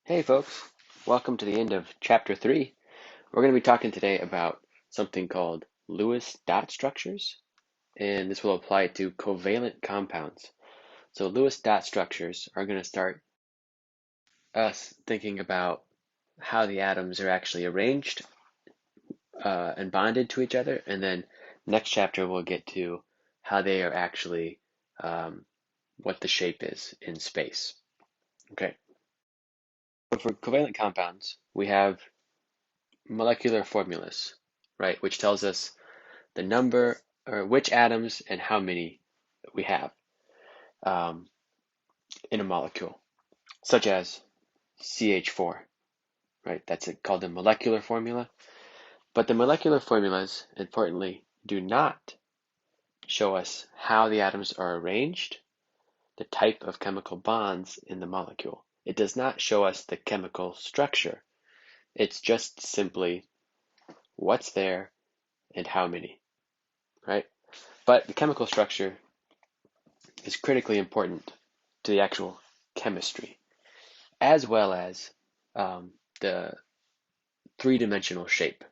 Hey folks, welcome to the end of chapter 3. We're going to be talking today about something called Lewis dot structures, and this will apply to covalent compounds. So Lewis dot structures are going to start us thinking about how the atoms are actually arranged and bonded to each other, and then next chapter we'll get to how they are actually, what the shape is in space. Okay, so for covalent compounds, we have molecular formulas, right, which tells us the number or which atoms and how many we have um, in a molecule, such as CH4, right? That's called the molecular formula. But the molecular formulas, importantly, do not show us how the atoms are arranged, the type of chemical bonds in the molecule. It does not show us the chemical structure. It's just simply what's there and how many, right? But the chemical structure is critically important to the actual chemistry, as well as the three-dimensional shape.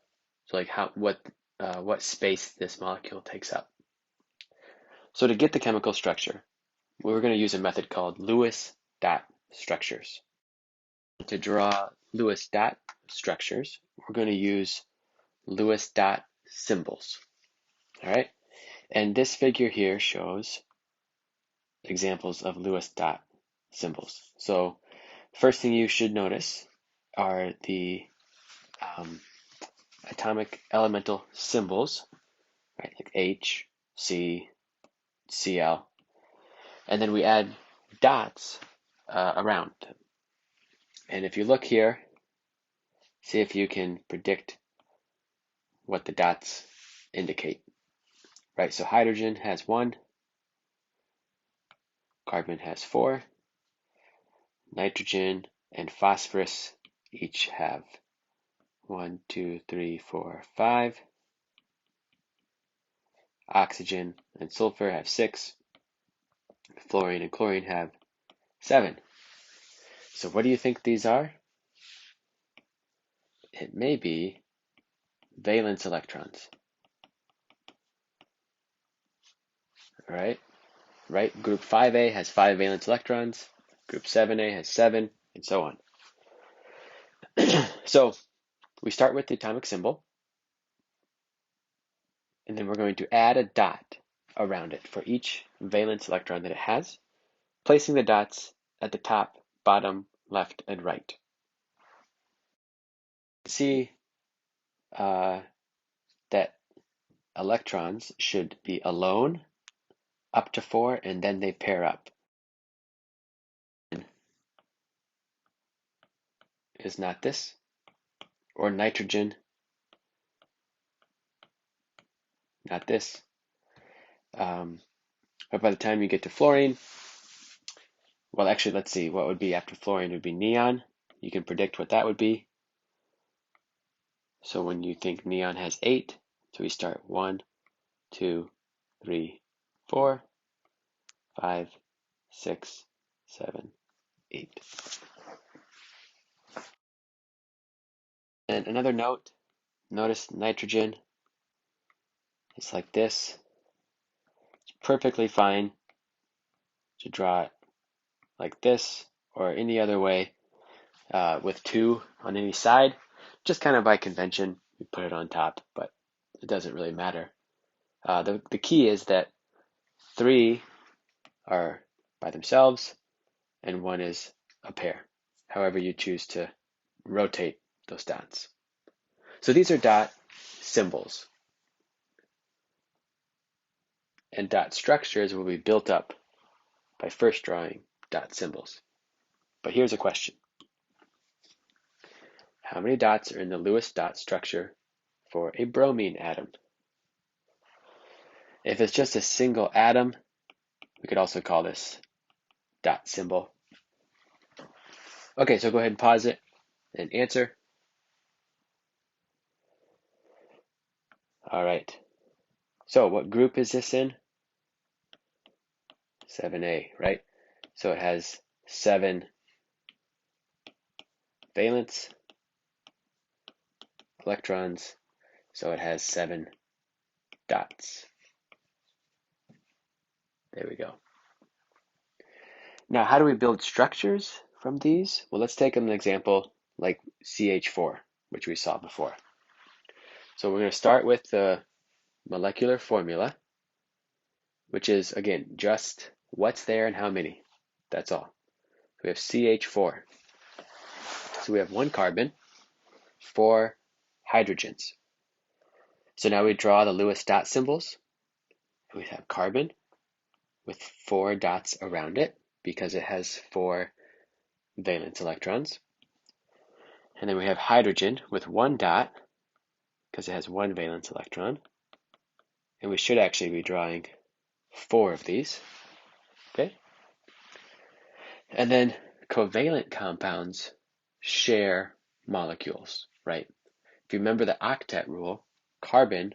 So like what space this molecule takes up. So to get the chemical structure, we're going to use a method called Lewis dot structures. To draw Lewis dot structures, we're going to use Lewis dot symbols. All right, and this figure here shows examples of Lewis dot symbols. So first thing you should notice are the atomic elemental symbols, right? Like H, C, Cl, and then we add dots around them. And if you look here, see if you can predict what the dots indicate, right? So hydrogen has 1, carbon has 4, nitrogen and phosphorus each have 1, 2, 3, 4, 5. Oxygen and sulfur have 6. Fluorine and chlorine have 7. So what do you think these are? It may be valence electrons. All right, right? Group 5A has 5 valence electrons. Group 7A has 7, and so on. So we start with the atomic symbol, and then we're going to add a dot around it for each valence electron that it has, placing the dots at the top, bottom, left, and right. See that electrons should be alone up to 4, and then they pair up. Is not this, or nitrogen, not this. But by the time you get to fluorine, well, actually, let's see, what would be after fluorine would be neon. You can predict what that would be. So when you think neon has 8, so we start 1, 2, 3, 4, 5, 6, 7, 8. And another note, notice nitrogen is like this. It's perfectly fine to draw it like this or any other way with 2 on any side. Just kind of by convention, we put it on top, but it doesn't really matter. The key is that 3 are by themselves and 1 is a pair, however you choose to rotate those dots. So these are dot symbols, and dot structures will be built up by first drawing dot symbols. But here's a question. How many dots are in the Lewis dot structure for a bromine atom? If it's just a single atom, we could also call this dot symbol. Okay, so go ahead and pause it and answer. All right. So what group is this in? 7A, right? So it has 7 valence electrons, so it has 7 dots. There we go. Now, how do we build structures from these? Well, let's take an example like CH4, which we saw before. So we're going to start with the molecular formula, which is, again, just what's there and how many. That's all. We have CH4. So we have 1 carbon, 4 hydrogens. So now we draw the Lewis dot symbols. We have carbon with 4 dots around it because it has 4 valence electrons. And then we have hydrogen with 1 dot because it has 1 valence electron. And we should actually be drawing 4 of these. Okay? And then covalent compounds share molecules, right? If you remember the octet rule, carbon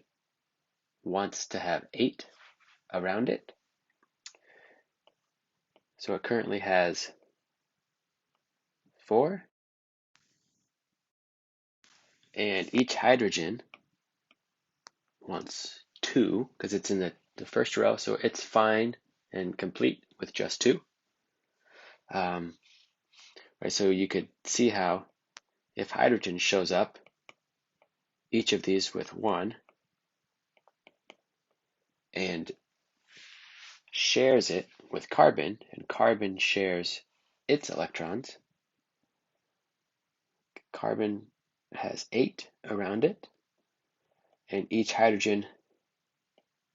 wants to have 8 around it. So it currently has 4. And each hydrogen wants 2 because it's in the first row, so it's fine and complete with just 2. Right, so you could see how if hydrogen shows up, each of these with 1, and shares it with carbon, and carbon shares its electrons, carbon has 8 around it, and each hydrogen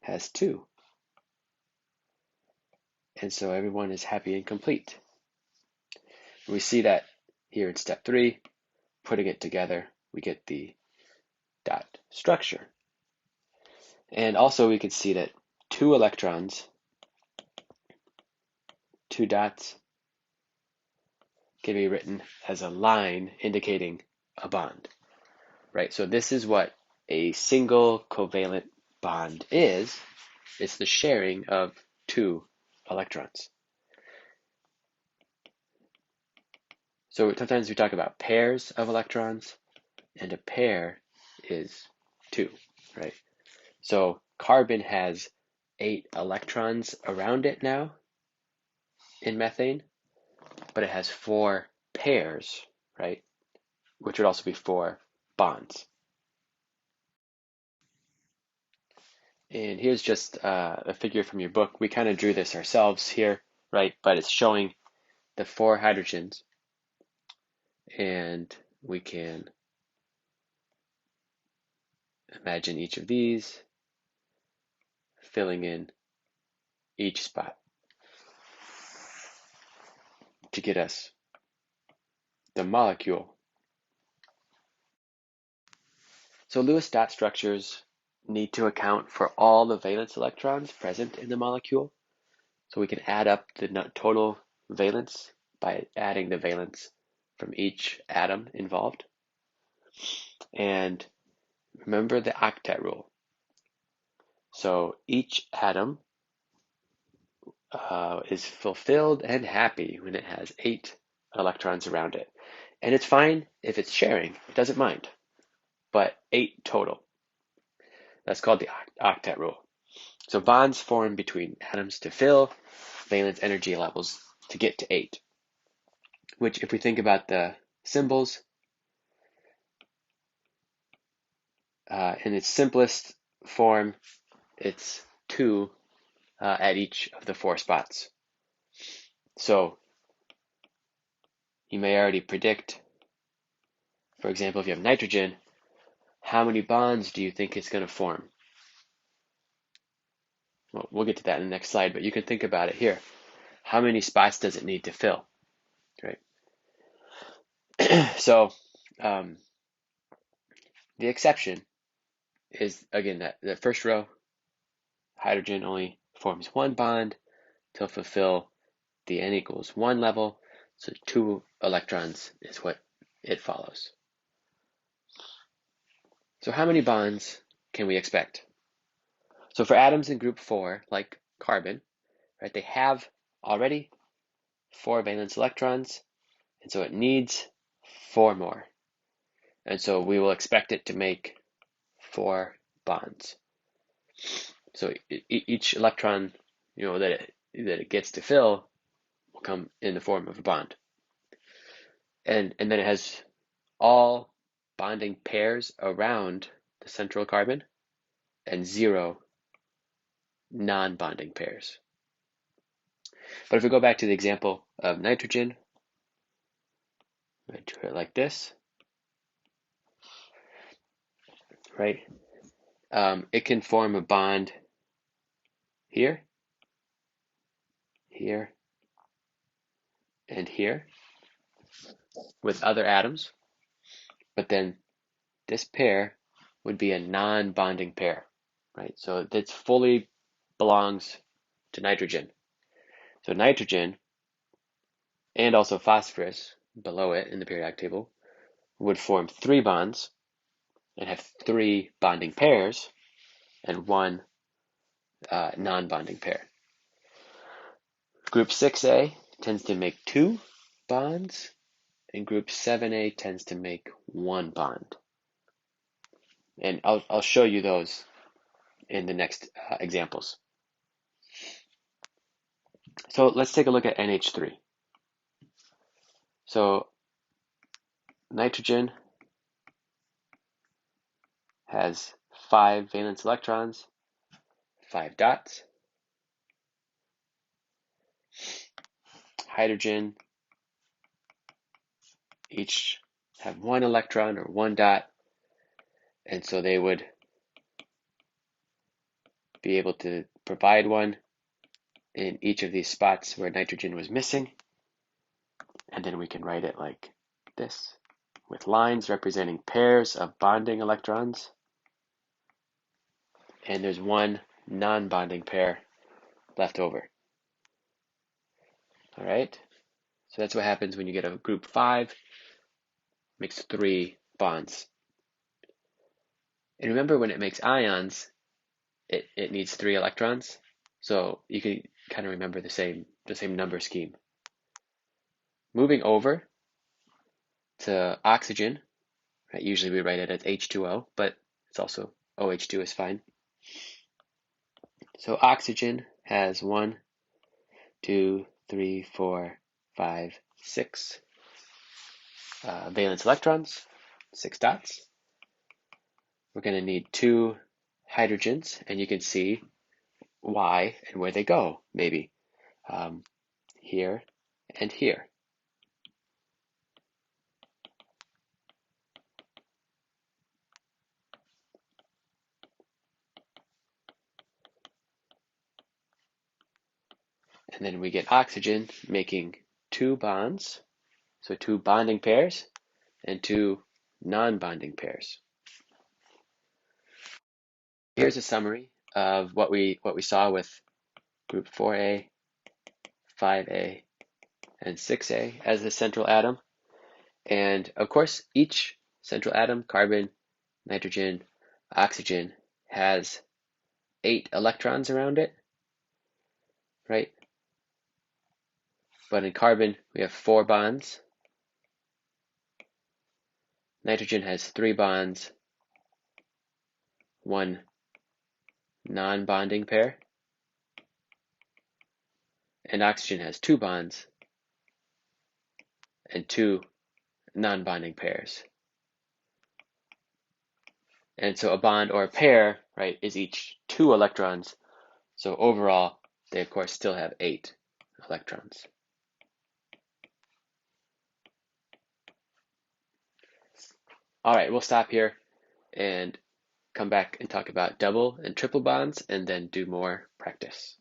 has 2. And so everyone is happy and complete. We see that here in step 3, putting it together, we get the dot structure. And also we could see that 2 electrons, 2 dots, can be written as a line indicating a bond, right? So this is what a single covalent bond is. It's the sharing of 2 electrons. So sometimes we talk about pairs of electrons, and a pair is 2, right? So carbon has 8 electrons around it now in methane, but it has 4 pairs, right? Which would also be 4 bonds. And here's just a figure from your book. We kind of drew this ourselves here, right? But it's showing the 4 hydrogens, and we can imagine each of these filling in each spot to get us the molecule. So Lewis dot structures need to account for all the valence electrons present in the molecule. So we can add up the total valence by adding the valence from each atom involved. And remember the octet rule. So each atom is fulfilled and happy when it has 8 electrons around it. And it's fine if it's sharing, it doesn't mind, but 8 total. That's called the octet rule. So bonds form between atoms to fill valence energy levels to get to 8, which if we think about the symbols, in its simplest form, it's 2 at each of the 4 spots. So you may already predict, for example, if you have nitrogen, how many bonds do you think it's going to form? Well, we'll get to that in the next slide, but you can think about it here. How many spots does it need to fill, right? So the exception is, again, that the first row, hydrogen only forms 1 bond to fulfill the n equals 1 level, so 2 electrons is what it follows. So how many bonds can we expect? So for atoms in group 4, like carbon, right, they have already 4 valence electrons, and so it needs 4 more. And so we will expect it to make 4 bonds. So each electron, that it gets to fill will come in the form of a bond. And then it has all bonding pairs around the central carbon and 0 non-bonding pairs. But if we go back to the example of nitrogen, I drew it like this, right? It can form a bond here, here, and here with other atoms, but then this pair would be a non-bonding pair, right? So this fully belongs to nitrogen. So nitrogen and also phosphorus below it in the periodic table would form 3 bonds and have 3 bonding pairs and 1 non-bonding pair. Group 6A tends to make 2 bonds, and group 7A tends to make 1 bond. And I'll show you those in the next examples. So let's take a look at NH3. So nitrogen has 5 valence electrons, 5 dots. Hydrogen each have 1 electron or 1 dot, and so they would be able to provide one in each of these spots where nitrogen was missing. And then we can write it like this, with lines representing pairs of bonding electrons. And there's 1 non-bonding pair left over. All right, so that's what happens when you get a group 5, makes 3 bonds. And remember, when it makes ions, it needs 3 electrons. So you can kind of remember the same number scheme. Moving over to oxygen, right? Usually we write it as H2O, but it's also OH2 is fine. So oxygen has 1, 2, 3, 4, 5, 6 valence electrons, 6 dots. We're going to need 2 hydrogens, and you can see why and where they go, maybe here and here. And then we get oxygen making 2 bonds, so 2 bonding pairs and 2 non-bonding pairs. Here's a summary of what we saw with group 4A, 5A, and 6A as the central atom. And of course, each central atom, carbon, nitrogen, oxygen, has 8 electrons around it, right? But in carbon, we have 4 bonds. Nitrogen has 3 bonds, 1 non-bonding pair. And oxygen has 2 bonds and 2 non-bonding pairs. And so a bond or a pair, right, is each 2 electrons. So overall, they of course still have 8 electrons. All right, we'll stop here and come back and talk about double and triple bonds and then do more practice.